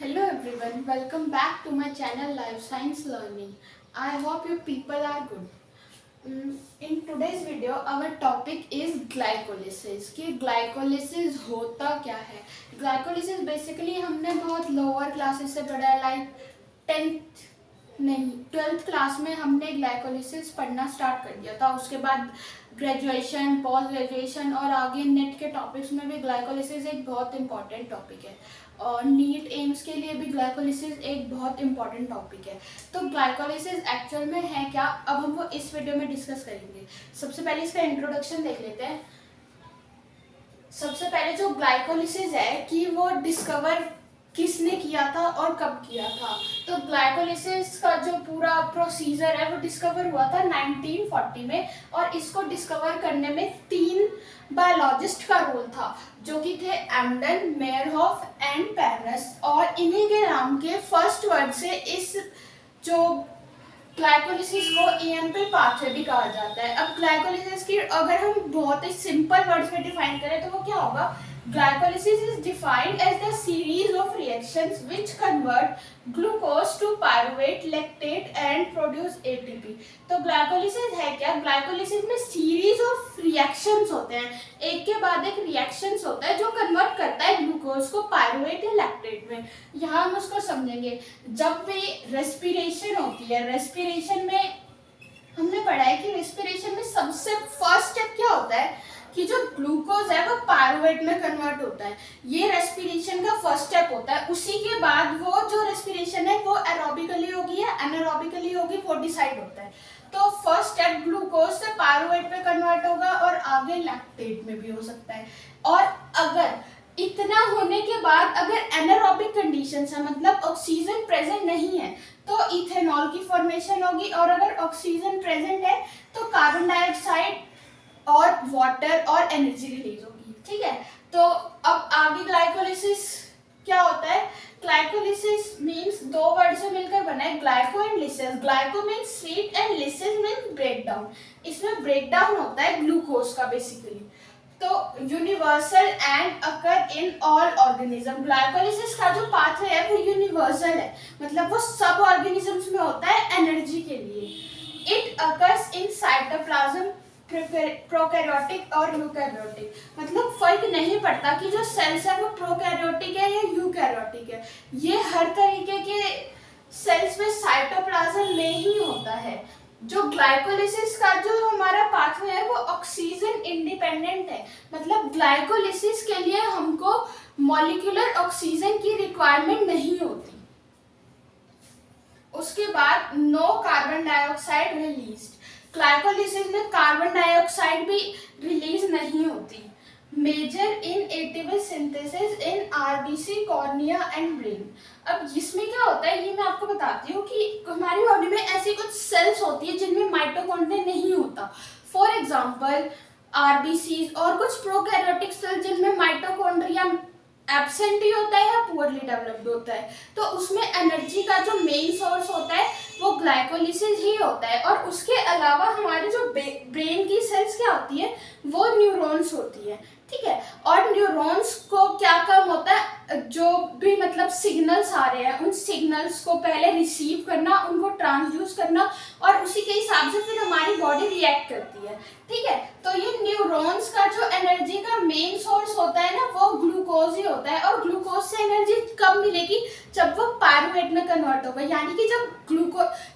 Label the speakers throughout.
Speaker 1: Hello everyone, welcome back to my channel Life Science Learning. I hope you people are good. In today's video, our topic is glycolysis. कि glycolysis होता क्या है? Glycolysis basically हमने बहुत lower classes से पढ़ा है, like 10th नहीं 12th क्लास में हमने ग्लाइकोलिसिस पढ़ना स्टार्ट कर दिया था. उसके बाद ग्रेजुएशन, पोस्ट ग्रेजुएशन और आगे नेट के टॉपिक्स में भी ग्लाइकोलिसिस एक बहुत इंपॉर्टेंट टॉपिक है और नीट एम्स के लिए भी ग्लाइकोलिसिस एक बहुत इंपॉर्टेंट टॉपिक है. तो ग्लाइकोलिसिस एक्चुअल में है क्या, अब हम वो इस वीडियो में डिस्कस करेंगे. सबसे पहले इसका इंट्रोडक्शन देख लेते हैं. सबसे पहले जो ग्लाइकोलिसिस है कि वो डिस्कवर किसने किया था और कब किया था. तो ग्लाइकोलिसिस का जो पूरा प्रोसीजर है वो डिस्कवर हुआ था 1940 में और इसको डिस्कवर करने में 3 बायोलॉजिस्ट का रोल था जो कि थे एम्डन, मेयरहोफ एंड पेरस. और इन्हीं के नाम के फर्स्ट वर्ड से इस जो ग्लाइकोलिसिस को ईएमपी पाथवे भी कहा जाता है. अब ग्लाइकोलिसिस की अगर हम बहुत ही सिंपल वर्ड्स में डिफाइन करें तो वो क्या होगा. Glycolysis is defined as the series of reactions which convert glucose to pyruvate, lactate and produce ATP. तो glycolysis है क्या. glycolysis में series of reactions होते हैं, एक के बाद एक reactions होता है जो कन्वर्ट करता है ग्लूकोज को पायरुवेट या लैक्टेट में. यहाँ हम उसको समझेंगे. जब भी रेस्पिरेशन होती है, रेस्पिरेशन में हमने पढ़ा है कि रेस्पिरेशन में सबसे फर्स्ट स्टेप क्या होता है कि जो ग्लूकोज है वो पायरुवेट में कन्वर्ट होता है. ये रेस्पिरेशन का फर्स्ट स्टेप होता है. उसी के बाद वो जो रेस्पिरेशन है वो एरोबिकली होगी या एनारोबिकली होगी वो डिसाइड होता है. तो फर्स्ट स्टेप ग्लूकोज से पायरुवेट में कन्वर्ट होगा और आगे लैक्टेट में भी हो सकता है. और अगर इतना होने के बाद अगर एनारोबिक कंडीशंस है, मतलब ऑक्सीजन प्रेजेंट नहीं है, तो इथेनॉल की फॉर्मेशन होगी. और अगर ऑक्सीजन प्रेजेंट है तो कार्बन डाइऑक्साइड और वाटर और एनर्जी रिलीज होगी. ठीक है. तो अब आगे ग्लाइकोलिसिस क्या होता है. ग्लाइकोलिसिस मींस 2 वर्ड से मिलकर बना है, glyco and lysis. Glyco means sweet and lysis means breakdown. इसमें ब्रेकडाउन होता है ग्लूकोज का बेसिकली. तो universal and occur in all organism. Glycolysis का जो पाथवे है वो यूनिवर्सल है, मतलब वो सब ऑर्गेनिजम्स में होता है एनर्जी के लिए. It occurs in cytoplasm, prokaryotic और यूकैरियोटिक. मतलब फर्क नहीं पड़ता कि जो सेल्स है वो प्रोकैरियोटिक है या यूकैरियोटिक है. ये हर तरीके के सेल्स में साइटोप्लाज्म में ही होता है. जो ग्लाइकोलिसिस का जो हमारा पाथवे है वो ऑक्सीजन इंडिपेंडेंट है. मतलब ग्लाइकोलिसिस के लिए हमको मॉलिक्यूलर ऑक्सीजन की रिक्वायरमेंट नहीं होती. उसके बाद no carbon dioxide released. Glycolysis में कार्बन डाइऑक्साइड भी रिलीज नहीं होती. Major in ATP synthesis in RBC, cornea and brain. अब इसमें क्या होता है ये मैं आपको बताती हूँ कि हमारी बॉडी में ऐसी कुछ सेल्स होती है जिनमें माइटोकॉन्ड्रिया नहीं होता. फॉर एग्जांपल आरबीसी और कुछ प्रोकैरियोटिक सेल जिनमें माइटोकॉन्ड्रिया एब्सेंट ही होता है या पुअरली डेवलप्ड होता है. तो उसमें एनर्जी का जो मेन सोर्स होता है वो ग्लाइकोलिसिस ही होता है. और उसके अलावा हमारे जो ब्रेन की सेल्स क्या होती है वो न्यूरॉन्स होती है. ठीक है. और न्यूरॉन्स को क्या काम होता है, जो भी मतलब सिग्नल्स आ रहे हैं उन सिग्नल्स को पहले रिसीव करना, उनको ट्रांसड्यूस करना और उसी के हिसाब से फिर हमारी बॉडी रिएक्ट करती है. ठीक है. तो ये न्यूरॉन्स का जो एनर्जी का मेन सोर्स होता है ना वो ग्लूकोज ही होता है. और ग्लूकोज से एनर्जी कब मिलेगी, जब वो पायरुवेट में कन्वर्ट होगा, यानी कि जब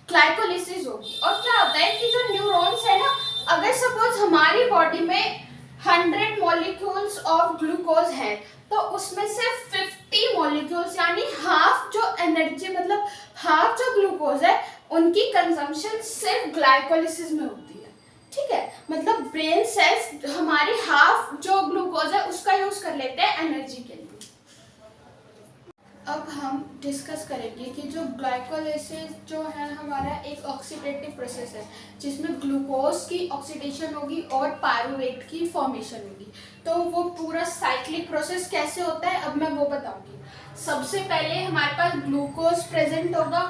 Speaker 1: ग्लाइकोलिसिस होगी. और क्या होता है कि जो न्यूरॉन्स है ना, अगर सपोज हमारी बॉडी में 100 मॉलिक्यूल्स ऑफ ग्लूकोज है तो उसमें से 50 मॉलिक्यूल्स यानी हाफ जो एनर्जी, मतलब हाफ जो ग्लूकोज है उनकी कंजम्पशन सिर्फ ग्लाइकोलिसिस में होती है. ठीक है. मतलब ब्रेन सेल्स हमारी हाफ जो ग्लूकोज है उसका यूज कर लेते हैं एनर्जी के लिए. अब हम डिस्कस करेंगे कि जो ग्लाइकोलिसिस जो है हमारा एक ऑक्सीडेटिव प्रोसेस है जिसमें ग्लूकोज की ऑक्सीडेशन होगी और पायरुवेट की फॉर्मेशन होगी. तो वो पूरा साइक्लिक प्रोसेस कैसे होता है अब मैं वो बताऊंगी. सबसे पहले हमारे पास ग्लूकोज प्रेजेंट होगा.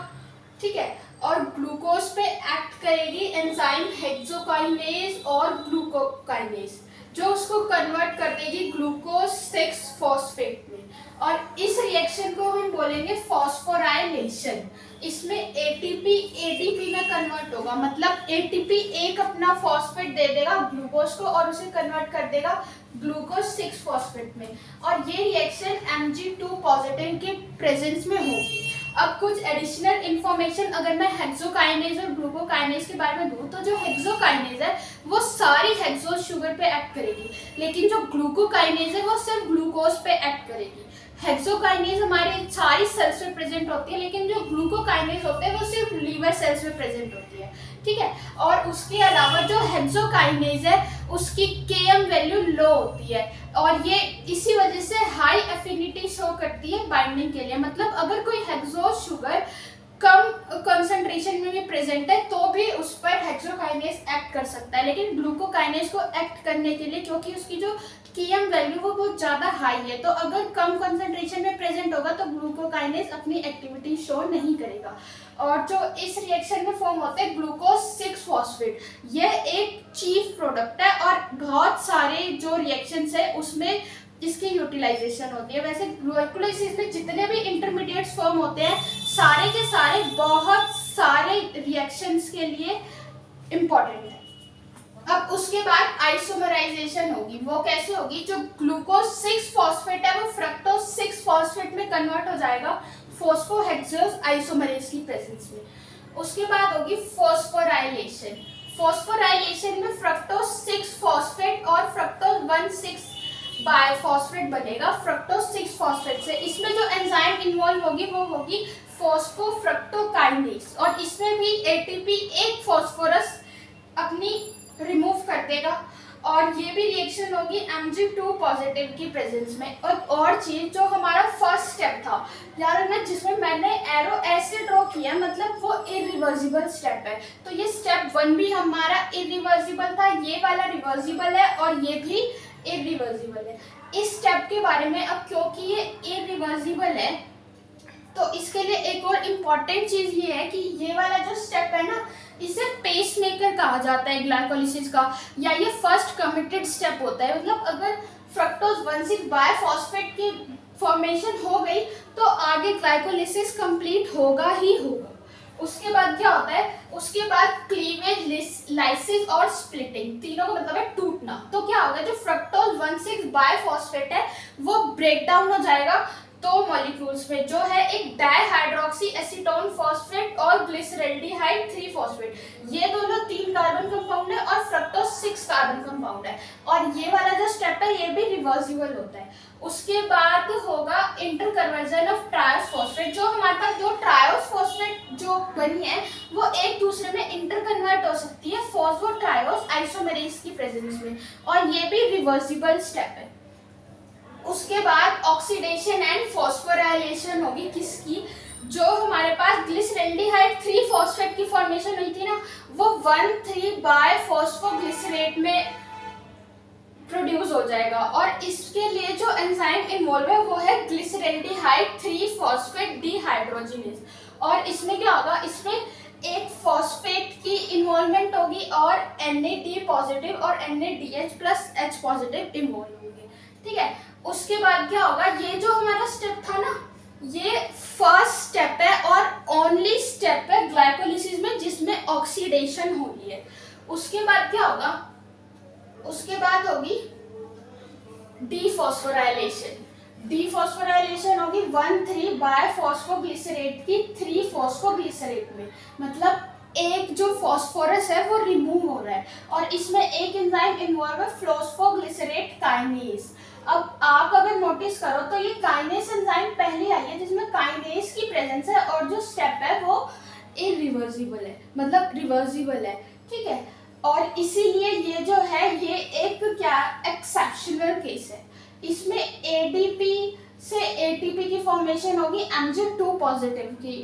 Speaker 1: ठीक है. और ग्लूकोज पे एक्ट करेगी एंजाइम हेक्सोकाइनेज और ग्लूकोकाइनेज जो उसको कन्वर्ट कर देगी ग्लूकोज 6 फॉस्फेट में. और इस रिएक्शन को हम बोलेंगे फॉस्फोराइलेशन। इसमें एटीपी एडीपी में कन्वर्ट होगा, मतलब एटीपी एक अपना फॉस्फेट दे देगा ग्लूकोज को और उसे कन्वर्ट कर देगा ग्लूकोज 6 फॉस्फेट में, और ये रिएक्शन Mg2 पॉजिटिव के प्रेजेंस में होगी। अब कुछ एडिशनल इंफॉर्मेशन अगर मैं हेक्सोकाइनेज और ग्लूकोकाइनेज के बारे में दूं, तो जो हेक्सोकाइनेज है वो सारी हेक्सोज शुगर पे एक्ट करेगी, लेकिन जो ग्लूकोकाइनेज है वो सिर्फ ग्लूकोज पे एक्ट करेगी। हेक्सोकाइनेज हमारे सारी सेल्स में प्रेजेंट होती है, लेकिन जो ग्लूकोकाइनेज होते हैं वो सिर्फ लीवर सेल्स में प्रेजेंट होती है, ठीक है। और उसके अलावा जो हेक्सोकाइनेज है उसकी Km वैल्यू लो होती है, और ये इसी वजह से हाई एफिनिटी शो करती है बाइंडिंग के लिए। मतलब अगर कोई हेक्सोज शुगर कम कंसंट्रेशन में भी प्रेजेंट है तो भी उस पर हेक्सोकाइनेज एक्ट कर सकता है, लेकिन ग्लूकोकाइनेज को एक्ट करने के लिए, क्योंकि उसकी जो Km वैल्यू वो बहुत ज़्यादा हाई है, तो अगर कम कंसंट्रेशन में प्रेजेंट होगा तो ग्लूकोकाइनेज अपनी एक्टिविटी शो नहीं करेगा। और जो इस रिएक्शन में फॉर्म होते हैं ग्लूकोज 6 फॉस्फेट, ये एक चीफ प्रोडक्ट है और बहुत सारे जो रिएक्शंस है उसमें इसकी यूटिलाइजेशन होती है। वैसे ग्लाइकोलाइसिस में जितने भी इंटरमीडिएट्स फॉर्म होते हैं सारे के सारे बहुत सारे रिएक्शंस के लिए इम्पोर्टेंट है। अब उसके बाद आइसोमराइजेशन होगी। वो कैसे होगी? जो ग्लूकोज 6 फॉस्फेट है वो फ्रक्टोज 6 फॉस्फेट में कन्वर्ट हो जाएगा फॉस्फोहेक्सेज आइसोमरेज की प्रेजेंस में। उसके बाद होगी फॉस्फोराइलेशन। फॉस्फोराइलेशन में फ्रक्टोज 6 फॉस्फेट और फ्रक्टोज 1,6 बायफॉस्फेट बनेगा फ्रक्टोज 6 फॉस्फेट से। इसमें जो एंजाइम इन्वॉल्व होगी वो होगी फॉस्फोफ्रक्टोकाइनेज, और इसमें भी एटीपी एक फॉस्फोरस अपनी रिमूव कर देगा, और ये भी रिएक्शन होगी Mg2 पॉजिटिव की प्रेजेंस में। और चीज जो हमारा फर्स्ट स्टेप था यार रखना, जिसमें मैंने एरो ऐसे ड्रॉ किया, मतलब वो इरिवर्सिबल स्टेप है। तो ये स्टेप 1 भी हमारा इरिवर्सिबल था, ये वाला रिवर्सिबल है और ये भी इरिवर्सिबल है। इस स्टेप के बारे में अब क्योंकि ये इरिवर्सिबल है तो इसके लिए एक और इम्पॉर्टेंट चीज ये है कि ये वाला जो स्टेप है ना, इसे पेसमेकर कहा जाता है ग्लाइकोलिसिस का, या ये फर्स्ट कमिटेड स्टेप होता है। मतलब अगर फ्रक्टोज 1,6 बायफॉस्फेट की फॉर्मेशन हो गई तो आगे ग्लाइकोलिसिस कंप्लीट होगा ही होगा। उसके बाद क्या होता है? उसके बाद क्लीवेज, लाइसिस और स्प्लिटिंग, तीनों का मतलब है टूटना। तो क्या होगा? जो फ्रक्टोज 1,6 बायफॉस्फेट है वो ब्रेक डाउन हो जाएगा दो मॉलिक्यूल्स में, जो है एक डाइहाइड्रोक्सी एसीटोन फॉस्फेट और ग्लिसरल्डिहाइड 3 फॉस्फेट। ये दोनों 3 कार्बन कंपाउंड है और फ्रक्टोज 6 कार्बन कंपाउंड है, और ये वाला जो स्टेप है ये भी रिवर्सिबल होता है। उसके बाद होगा इंटरकन्वर्जन ऑफ ट्रायोस फॉस्फेट। जो हमारे पास दो ट्रायोस फॉस्फेट जो बनी है वो एक दूसरे में इंटरकन्वर्ट हो सकती है फॉस्फोट्रायोस आइसोमेरेज की प्रेजेंस में, और ये भी रिवर्सिबल स्टेप है। उसके बाद ऑक्सीडेशन एंड फॉस्फोराइलेशन होगी किसकी? जो हमारे पास ग्लिसरल्डिहाइड 3 फॉस्फेट की फॉर्मेशन हुई थी ना, वो 1,3 बाय फॉस्फोग्लिसरेट में प्रोड्यूस हो जाएगा, और इसके लिए जो एंजाइम इन्वॉल्व है वो है ग्लिसरल्डिहाइड 3 फॉस्फेट डिहाइड्रोजिनेज। और इसमें क्या होगा? इसमें एक फॉस्फेट की इन्वॉल्वमेंट होगी और NAD पॉजिटिव और NADH plus H positive involve होंगे, ठीक है। उसके बाद क्या होगा? ये जो हमारा स्टेप था ना, ये फर्स्ट स्टेप है और ओनली स्टेप है ग्लाइकोलिसिस में जिसमें ऑक्सीडेशन होगी है। उसके बाद क्या होगा? उसके बाद होगी डीफॉस्फोराइलेशन। डीफॉस्फोराइलेशन होगी 1,3 बायफॉस्फोग्लिसरेट की 3 फॉस्फोग्लिसरेट में, मतलब एक जो फॉस्फोरस है वो रिमूव हो रहा है, और इसमें एक एंजाइम इन्वॉल्व है फॉस्फोग्लिसरेट काइनेज। अब आप अगर नोटिस करो तो ये काइनेज एंजाइम पहले आई है जिसमें काइनेज की प्रेजेंस है, और जो स्टेप है वो इरिवर्सिबल है, मतलब रिवर्सिबल है, ठीक है। और इसीलिए ये जो है ये एक क्या एक्सेप्शनल केस है। इसमें एडीपी से एटीपी की फॉर्मेशन होगी Mg2 पॉजिटिव की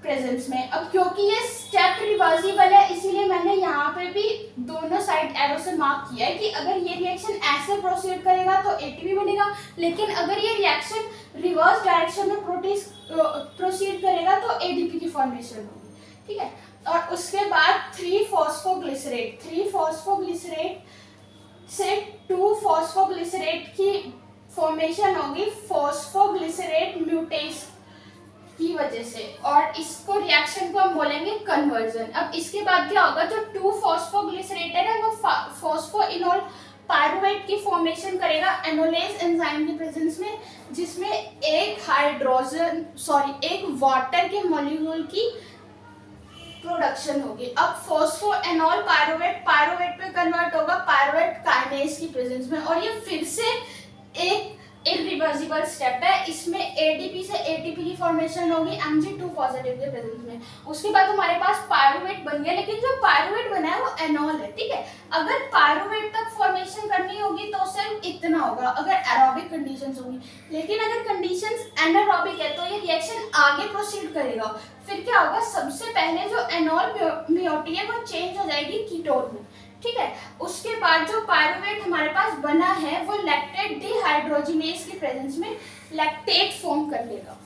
Speaker 1: प्रेजेंस में। अब क्योंकि ये स्टेप रिवर्सिबल है इसीलिए मैंने यहाँ पे भी दोनों साइड एरो से मार्क किया है कि अगर ये रिएक्शन ऐसे प्रोसीड करेगा तो एटीपी बनेगा, लेकिन अगर ये रिएक्शन रिवर्स डायरेक्शन में प्रोसीड करेगा तो एडीपी की फॉर्मेशन होगी, ठीक है। और उसके बाद 3 फॉस्फोग्लिसरेट से 2 फॉस्फोग्लिसरेट की फॉर्मेशन होगी फॉस्फोग्लिसरेट म्यूटेस की वजह से, और इसको रिएक्शन को हम बोलेंगे कन्वर्जन। अब इसके बाद क्या होगा, जो 2 फॉस्फोग्लिसरेटेड है वो फॉस्फोइनोल पायरुवेट की फॉर्मेशन करेगा एनोलेज एंजाइम की प्रेजेंस में, जिसमें एक वाटर के मॉलिक्यूल की प्रोडक्शन होगी। अब फॉस्फोएनोल पायरुवेट पे कन्वर्ट होगा पायरुवेट काइनेज की प्रेजेंस में, और ये फिर से एक इरिवर्सिबल स्टेप है। इसमें एडीपी से एटीपी की फॉर्मेशन होगी Mg2 पॉजिटिव के प्रेजेंस में। उसके बाद हमारे पास पायरुवेट बन गया, लेकिन जो पायरुवेट बना है वो एनॉल है, ठीक है। अगर पायरुवेट तक फॉर्मेशन करनी होगी तो सिर्फ इतना होगा अगर एरोबिक कंडीशंस होंगी, लेकिन अगर कंडीशंस एनारोबिक है तो ये रिएक्शन आगे प्रोसीड करेगा। फिर क्या होगा, सबसे पहले जो एनॉल मोइटी है वो चेंज हो जाएगी कीटोन में, ठीक है। उसके बाद जो पायरुवेट हमारे पास बना है वो लैक्टेट डिहाइड्रोजिनेज की प्रेजेंस में लैक्टेट फॉर्म कर लेगा।